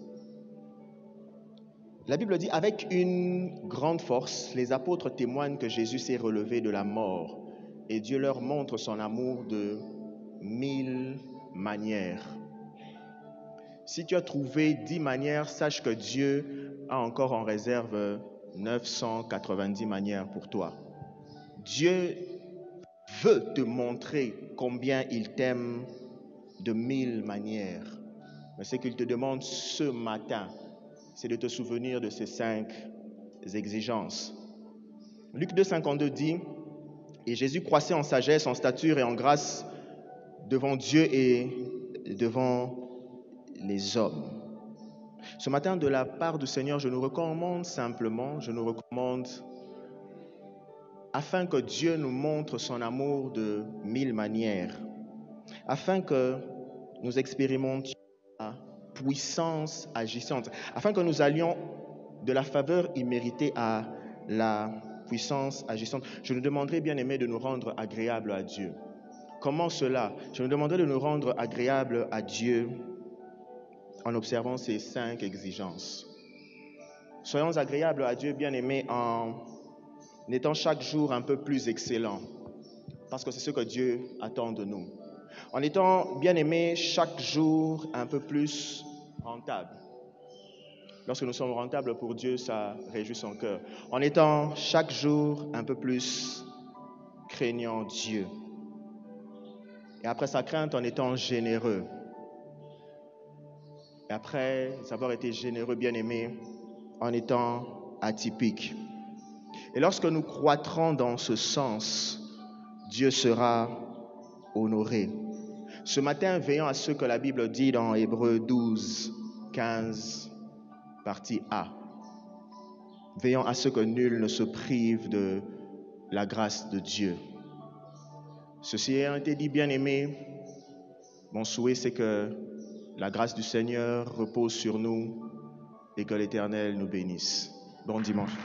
La Bible dit, avec une grande force, les apôtres témoignent que Jésus s'est relevé de la mort et Dieu leur montre son amour de 1000 manières. Si tu as trouvé 10 manières, sache que Dieu a encore en réserve 990 manières pour toi. Dieu veut te montrer combien il t'aime de 1000 manières. Mais ce qu'il te demande ce matin, c'est de te souvenir de ces 5 exigences. Luc 2,52 dit, « Et Jésus croissait en sagesse, en stature et en grâce devant Dieu et devant les hommes. » Ce matin, de la part du Seigneur, je nous recommande simplement, afin que Dieu nous montre son amour de 1000 manières, afin que nous expérimentions la puissance agissante, afin que nous allions de la faveur imméritée à la puissance agissante. Je nous demanderai, bien aimé, de nous rendre agréables à Dieu. Comment cela? Je nous demanderai de nous rendre agréables à Dieu en observant ces 5 exigences. Soyons agréables à Dieu, bien aimé, en étant chaque jour un peu plus excellent, parce que c'est ce que Dieu attend de nous. En étant, bien aimé, chaque jour un peu plus rentable. Lorsque nous sommes rentables pour Dieu, ça réjouit son cœur. En étant chaque jour un peu plus craignant Dieu. Et après sa crainte, en étant généreux. Et après avoir été généreux, bien aimé, en étant atypique. Et lorsque nous croîtrons dans ce sens, Dieu sera honoré. Ce matin, veillons à ce que la Bible dit dans Hébreux 12, 15, partie A. Veillons à ce que nul ne se prive de la grâce de Dieu. Ceci ayant été dit, bien aimé, mon souhait c'est que la grâce du Seigneur repose sur nous et que l'Éternel nous bénisse. Bon dimanche.